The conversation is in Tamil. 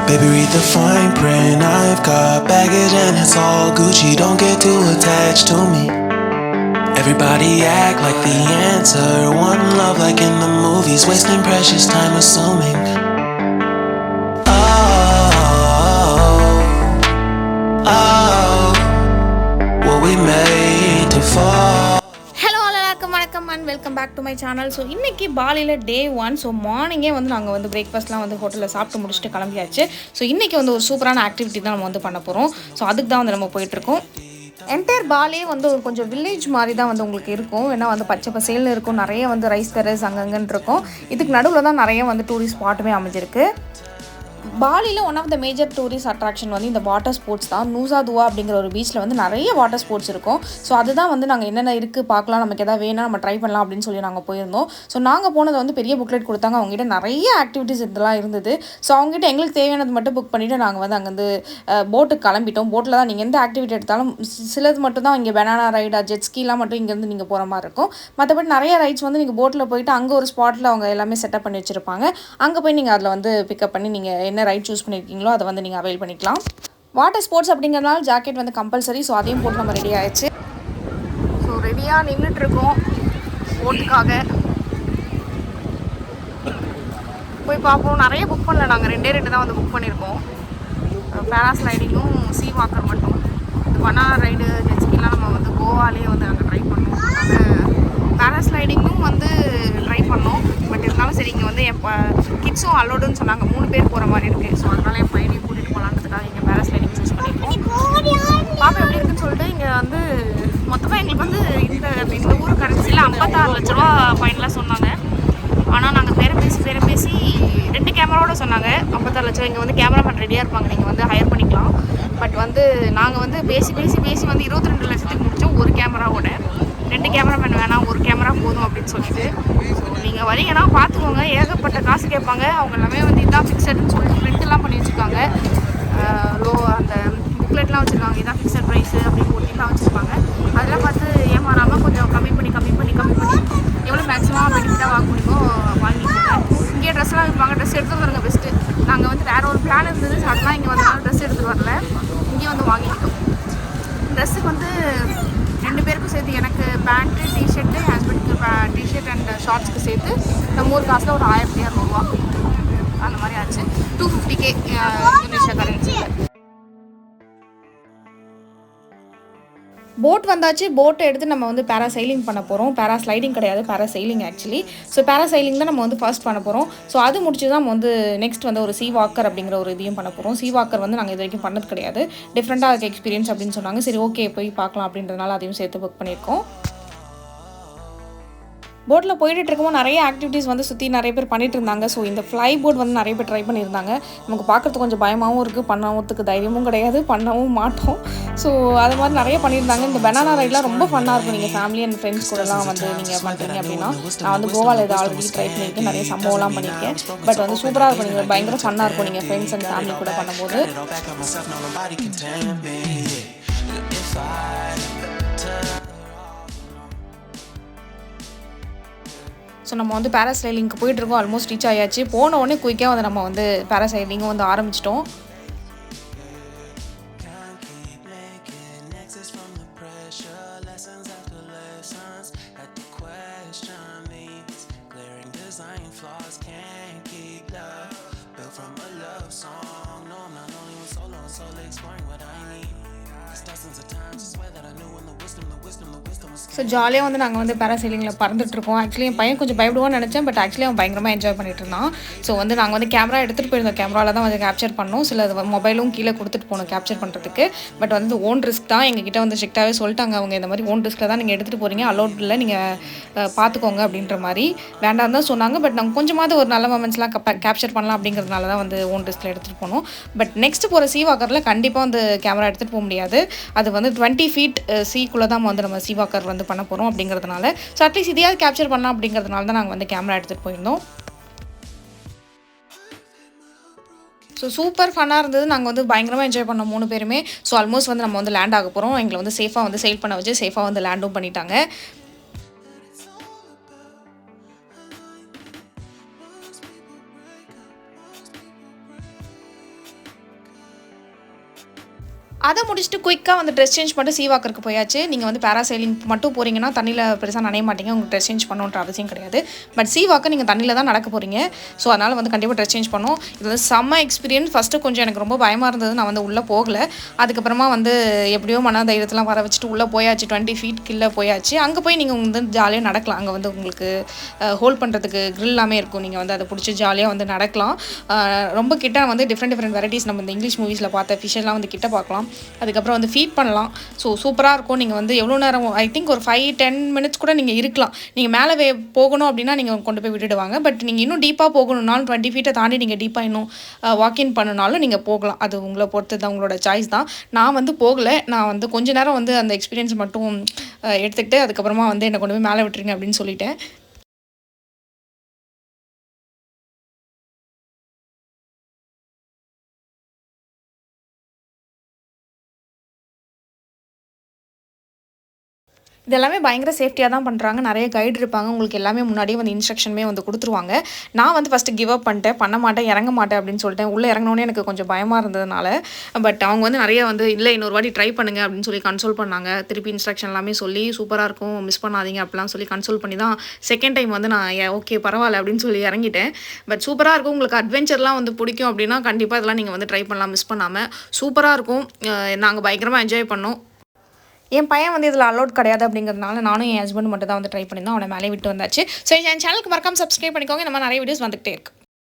Baby, read the fine print. I've got baggage and it's all Gucci. Don't get too attached to me. Everybody act like the answer. One love like in the movies. Wasting precious time assuming. Oh, oh, were we made to fall? வணக்கம் and welcome back to my channel. So இன்றைக்கி பாலியில் டே 1. ஸோ மார்னிங்கே வந்து நாங்கள் வந்து பிரேக்ஃபாஸ்ட்லாம் வந்து ஹோட்டலில் சாப்பிட்டு முடிச்சுட்டு கிளம்பியாச்சு. ஸோ இன்றைக்கி வந்து ஒரு சூப்பரான ஆக்டிவிட்டி தான் நம்ம வந்து பண்ண போகிறோம். ஸோ அதுக்கு தான் வந்து நம்ம போயிட்டுருக்கோம். என்டையர் பாலியே வந்து ஒரு கொஞ்சம் வில்லேஜ் மாதிரி தான் வந்து உங்களுக்கு இருக்கும். ஏன்னா வந்து பச்சை பசேல்னு இருக்கும், நிறைய வந்து ரைஸ் டெரஸ் அங்கங்கன்னு இருக்கும். இதுக்கு நடுவில் தான் நிறைய வந்து டூரிஸ்ட் ஸ்பாட்டுமே அமைஞ்சிருக்கு. பாலியில் one of the major tourist attraction வந்து இந்த வாட்டர் ஸ்போர்ட்ஸ் தான். நூசா துவா அப்படிங்கிற ஒரு பீச்சில் வந்து நிறைய வாட்டர் ஸ்போர்ட்ஸ் இருக்கும். ஸோ அதுதான் வந்து நாங்கள் என்னென்ன இருக்குது பார்க்கலாம், நமக்கு எதாவது வேணால் நம்ம ட்ரை பண்ணலாம் அப்படின்னு சொல்லி நாங்கள் போயிருந்தோம். ஸோ நாங்கள் போனது வந்து பெரிய புக்லெட் கொடுத்தாங்க. அவங்ககிட்ட நிறைய ஆக்டிவிட்டீஸ் இதெல்லாம் இருந்தது. ஸோ அவங்ககிட்ட எங்களுக்கு தேவையானது மட்டும் புக் பண்ணிவிட்டு நாங்கள் வந்து அங்கேருந்து போட்டுக்கு கிளம்பிட்டோம். போட்டில் தான் நீங்கள் எந்த ஆக்டிவிட்டி எடுத்தாலும் சிலது மட்டும் தான் இங்கே பனானா ரைடா ஜெட்ஸ்கீலாம் மட்டும் இங்கேருந்து நீங்கள் போகிற மாதிரி இருக்கும். மற்றபடி நிறைய ரைட்ஸ் வந்து நீங்கள் போட்டில் போயிட்டு அங்கே ஒரு ஸ்பாட்டில் அவங்க எல்லாமே செட்டப் பண்ணி வச்சுருப்பாங்க. அங்கே போய் நீங்கள் அதில் வந்து பிக்கப் பண்ணி நீங்கள் என்ன ரைட் சூஸ் பண்ணியிருக்கீங்களோ அதை வந்து நீங்கள் அவைல் பண்ணிக்கலாம். வாட்டர் ஸ்போர்ட்ஸ் அப்படிங்கிறதுனால ஜாக்கெட் வந்து கம்பல்சரி. ஸோ அதையும் போட்டு நம்ம ரெடி ஆகிடுச்சு. ஸோ ரெடியாக நின்றுட்டுருக்கோம் போட்டுக்காக. போய் பார்ப்போம். நிறைய புக் பண்ணல, நாங்கள் ரெண்டு தான் வந்து புக் பண்ணியிருக்கோம். பேராஸ்லைடிங்கும் சீ வாக்கர் மட்டும். பனானா ரைடு ஜெட்ஸ்கிலாம் நம்ம வந்து கோவாலேயே வந்து நாங்கள் ட்ரை பண்ணோம். பேராஸ்லைடிங்கும் வந்து ட்ரை பண்ணோம். பட் இருந்தாலும் சரி, இங்கே வந்து என் கிட்ஸும் அலோடுன்னு சொன்னாங்க. 3 பேர் போகிற மாதிரி இருக்குது. ஸோ அதனால் என் பையனையும் கூட்டிகிட்டு போகலான்றதுக்காக இங்கே பேராஸ்லைடிங் சூஸ் பண்ணியிருக்கோம். பாப்பா எப்படி இருக்குன்னு சொல்லிட்டு இங்கே வந்து மொத்தமாக எங்களுக்கு வந்து இந்த ஊர் கரன்சியில் 56 லட்ச ரூபா ஃபைனலாக சொன்னாங்க. ஆனால் நாங்கள் பேரை பேசி 2 கேமராவோட சொன்னாங்க 56 லட்சம். இங்கே வந்து கேமராமேன் ரெடியாக இருப்பாங்க, நீங்கள் வந்து ஹையர் பண்ணிக்கலாம். பட் வந்து நாங்கள் வந்து பேசி வந்து 22 லட்சத்துக்கு முடித்தோம் ஒரு கேமராவோட. 2 கேமராமேன் வேணாம், ஒரு கேமரா போதும் அப்படின்னு சொல்லிட்டு. ஸோ நீங்கள் வரீங்கன்னா பார்த்துக்கோங்க, ஏகப்பட்ட காசு கேட்பாங்க. அவங்க எல்லாமே வந்து இதான் ஃபிக்ஸட்னு சொல்லிட்டு பிரிண்ட்லாம் பண்ணி வச்சுருக்காங்க. அந்த புக்லெட்லாம் வச்சுருக்காங்க, இதான் ஃபிக்ஸட் ப்ரைஸு அப்படின்னு போட்டிலாம் வச்சுருப்பாங்க. அதெல்லாம் பார்த்து ஏமாறாமல் கொஞ்சம் கம்மி பண்ணி எவ்வளோ மேக்ஸிமம் பெனிஃபிட்டாக வாங்க முடியுமோ வாங்கிக்கோங்க. இங்கே ட்ரெஸ்லாம் வைப்பாங்க, ட்ரெஸ் எடுத்துகிட்டு வரங்க பெஸ்ட்டு. நாங்கள் வந்து வேறு ஒரு பிளான் இருந்தது, சடனாக இங்கே வந்தனால ட்ரெஸ் எடுத்துகிட்டு வரல, இங்கே வந்து வாங்கிக்கிட்டோம். ட்ரெஸ்ஸுக்கு வந்து 2 பேருக்கும் சேர்த்து எனக்கு பேண்ட்டு டிஷர்ட்டு, ஹஸ்பண்டுக்கு டிஷர்ட் அண்ட் ஷார்ட்ஸ்க்கு சேர்த்து நம்ம ஊர் காசில் ஒரு 1200 அந்த மாதிரி ஆச்சு. 250K Indonesia கரன்சியில். போட் வந்தாச்சு. போட்டை எடுத்து நம்ம வந்து பேராசைலிங் பண்ண போகிறோம். பேராஸ்லைடிங் கிடையாது, பேராசைலிங் ஆக்சுவலி. ஸோ பேராசைலிங் தான் நம்ம வந்து ஃபர்ஸ்ட் பண்ண போகிறோம். ஸோ அது முடிச்சு தான் நம்ம வந்து நெக்ஸ்ட் வந்து ஒரு சீ வாக்கர் அப்படிங்கிற ஒரு இதையும் பண்ண போகிறோம். சீ வாக்கர் வந்து நாங்கள் இது வரைக்கும் பண்ணது கிடையாது. டிஃப்ரெண்ட்டாக அதுக்கு எக்ஸ்பீரியன்ஸ் அப்படின்னு சொன்னாங்க. சரி ஓகே போய் பார்க்கலாம் அப்படின்றதுனால அதையும் சேர்த்து புக் பண்ணியிருக்கோம். போட்டில் போயிட்டு இருக்கும்போது நிறைய ஆக்டிவிட்டீஸ் வந்து சுற்றி நிறைய பேர் பண்ணிட்டு இருந்தாங்க. ஸோ இந்த ஃப்ளை போர்ட் வந்து நிறைய பேர் ட்ரை பண்ணியிருந்தாங்க. நமக்கு பார்க்குறதுக்கு கொஞ்சம் பயமாகவும் இருக்குது, பண்ணறதுக்கு தைரியமும் கிடையாது, பண்ணவும் மாட்டோம். ஸோ அது மாதிரி நிறைய பண்ணியிருந்தாங்க. இந்த பனானா ரைட்லாம் ரொம்ப ஃபன்னாக இருக்கும். நீங்கள் ஃபேமிலி அண்ட் ஃப்ரெண்ட்ஸ் கூடலாம் வந்து நீங்கள் பண்ணுறீங்க அப்படின்னா. நான் வந்து கோவாவில் இதை ஆல்ரெடி ட்ரை பண்ணியிருக்கேன், நிறைய சம்பவம்லாம் பண்ணியிருக்கேன். பட் வந்து சூப்பராக இருக்கும், நீங்கள் பயங்கர ஃபன்னாக இருக்கும் நீங்கள் ஃப்ரெண்ட்ஸ் அண்ட் ஃபேமிலி கூட பண்ணும்போது. ஸோ நம்ம வந்து பேராசைலிங்க்கு போயிட்டுருக்கோம். ஆல்மோஸ்ட் ரீச் ஆயாச்சு. போன உடனே குயிக்காக வந்து நம்ம வந்து பேராசைலிங்கும் வந்து ஆரம்பிச்சிட்டோம். ஸோ ஜாலியாக வந்து நாங்கள் வந்து பேராசைலிங்கில் பறந்துட்டுருக்கோம். ஆக்சுவலி என் பையன் கொஞ்சம் பயப்படுவான்னு நினச்சேன், பட் ஆக்சுவலி அவன் பயங்கரமாக என்ஜாய் பண்ணிட்டு இருந்தான். ஸோ வந்து நாங்கள் வந்து கேமரா எடுத்துகிட்டு போயிருந்தோம், கேமராவில் தான் வந்து கேப்சர் பண்ணோம். சில மொபைலும் கீழே கொடுத்துட்டு போனோம் கேப்சர் பண்ணுறதுக்கு. பட் வந்து ஓன் ரிஸ்க் தான். எங்ககிட்ட வந்து ஸ்ட்ரிக்டாகவே சொல்லிட்டாங்க, அவங்க இந்த மாதிரி ஓன் ரிஸ்க்கில் தான் நீங்கள் எடுத்துகிட்டு போகிறீங்க, அலோட் இல்லை, நீங்கள் பார்த்துக்கோங்க அப்படின்ற மாதிரி வேண்டாம் தான் சொன்னாங்க. பட் நாங்கள் கொஞ்சமாவது ஒரு நல்ல மொமெண்ட்ஸ்லாம் கேப்சர் பண்ணலாம் அப்படிங்கிறதுனால தான் வந்து ஓன் ரிஸ்கில் எடுத்துகிட்டு போனோம். பட் நெக்ஸ்ட் போகிற சீ வாக்கரில் கண்டிப்பாக வந்து கேமரா எடுத்துகிட்டு போக முடியாது. அது வந்து 20 feet சீக்குள்ளே தான் வந்து நம்ம சீ வாக்கர் வந்து பண்ண போகிறோம் அப்படிங்கிறதுனால. ஸோ அட்லீஸ்ட் இதையாவது கேப்சர் பண்ணலாம் அப்படிங்கிறதுனால தான் நாங்கள் வந்து கேமரா எடுத்துகிட்டு போயிருந்தோம். ஸோ சூப்பர் ஃபன்னாக இருந்தது. நாங்கள் வந்து பயங்கரமாக என்ஜாய் பண்ணோம் 3 பேருமே. ஸோ ஆல்மோஸ்ட் வந்து நம்ம வந்து லேண்ட் ஆக போகிறோம். எங்களை வந்து சேஃபாக வந்து செயில் பண்ண வச்சு சேஃபாக வந்து லேண்டும் பண்ணிட்டாங்க. அதை முடிச்சுட்டு குயிக்காக வந்து ட்ரெஸ் சேஞ்ச் பண்ணிட்டு சீவாக்கருக்கு போயாச்சு. நீங்கள் வந்து பேராசைலிங் மட்டும் போகிறீங்கன்னா தண்ணியில் பெருசாக நனைய மாட்டீங்க, உங்களுக்கு ட்ரெஸ் சேஞ்ச் பண்ணணுன்ற அவசியம் கிடையாது. பட் சீவாக்கு நீங்கள் தண்ணியில் தான் நடக்க போகிறீங்க. ஸோ அதனால் வந்து கண்டிப்பாக ட்ரெஸ் சேஞ்ச் பண்ணணும். இது வந்து செம்ம எக்ஸ்பீரியன்ஸ். ஃபஸ்ட்டு கொஞ்சம் எனக்கு ரொம்ப பயமாக இருந்தது, நான் வந்து உள்ளே போகலை. அதுக்கப்புறமா வந்து எப்படியோ மன தைரியத்தெலாம் வர வச்சுட்டு உள்ளே போயாச்சு. 20 feet கீழே போயாச்சு. அங்கே போய் நீங்கள் வந்து ஜாலியாக நடக்கலாம். அங்கே வந்து உங்களுக்கு ஹோல்ட் பண்ணுறதுக்கு க்ரில் எல்லாமே இருக்கும். நீங்கள் வந்து அதை பிடிச்சி ஜாலியாக வந்து நடக்கலாம். ரொம்ப கிட்ட வந்து டிஃப்ரெண்ட் வெரைட்டிஸ் நம்ம இந்த இங்கிலீஷ் மூவிஸில் பார்த்த ஃபிஷ்ஷெல்லாம் வந்து கிட்ட பார்க்கலாம். அதுக்கப்புறம் வந்து ஃபீட் பண்ணலாம். ஸோ சூப்பராக இருக்கும். நீங்கள் வந்து எவ்வளோ நேரம், ஐ திங்க் ஒரு 5-10 minutes கூட நீங்கள் இருக்கலாம். நீங்கள் மேலே போகணும் அப்படின்னா நீங்கள் கொண்டு போய் விட்டுடுவாங்க. பட் நீங்கள் இன்னும் டீப்பாக போகணுன்னாலும் 20 feet தாண்டி நீங்கள் டீப்பாக இன்னும் வாக்கின் பண்ணனாலும் நீங்கள் போகலாம். அது உங்களை பொறுத்து தான், உங்களோட சாய்ஸ் தான். நான் வந்து போகலை. நான் வந்து கொஞ்ச நேரம் வந்து அந்த எக்ஸ்பீரியன்ஸ் மட்டும் எடுத்துக்கிட்டு அதுக்கப்புறமா வந்து என்னை கொண்டு போய் மேலே விட்டுருங்க அப்படின்னு சொல்லிட்டேன். இது எல்லாமே பயங்கர சேஃப்டியாக தான் பண்ணுறாங்க. நிறைய கைடு இருப்பாங்க. உங்களுக்கு எல்லாமே முன்னாடியே வந்து இன்ஸ்ட்ரக்ஷனுமே வந்து கொடுத்துருவாங்க. நான் வந்து ஃபஸ்ட்டு கிவ் அப் பண்ணிட்டேன், பண்ண மாட்டேன், இறங்க மாட்டேன் அப்படின்னு சொல்லிட்டேன். உள்ளே இறங்கினோடனே எனக்கு கொஞ்சம் பயமாக இருந்ததுனால. பட் அவங்க வந்து நிறைய வந்து இல்லை இன்னொரு வாட்டி ட்ரை பண்ணுங்க அப்படின்னு சொல்லி கன்சோல் பண்ணாங்க. திருப்பி இன்ஸ்ட்ரக்ஷன் எல்லாமே சொல்லி சூப்பராக இருக்கும், மிஸ் பண்ணாதீங்க அப்படிலாம் சொல்லி கன்சோல் பண்ணி தான் செகண்ட் டைம் வந்து நான் ஓகே பரவாயில்ல அப்படின்னு சொல்லி இறங்கிட்டேன். பட் சூப்பராக இருக்கும். உங்களுக்கு அட்வென்ச்சர்லாம் வந்து பிடிக்கும் அப்படின்னா கண்டிப்பாக இதெல்லாம் நீங்கள் வந்து ட்ரை பண்ணலாம் மிஸ் பண்ணாமல். சூப்பராக இருக்கும். நாங்கள் பயங்கரமாக என்ஜாய் பண்ணோம். என் பையன் வந்து இதில் அலோட் கிடையாது அப்படிங்கிறதுனால நானும் என் ஹஸ்பண்ட் மட்டும் தான் வந்து ட்ரை பண்ணியிருந்தோம். அவனை மேலே விட்டு வந்தாச்சு. ஸோ என் சேனலுக்கு மறக்காம சப்ஸ்கிரைப் பண்ணிக்கோங்க. இந்த மாதிரி நிறைய வீடியோஸ் வந்துகிட்டே இருக்குது.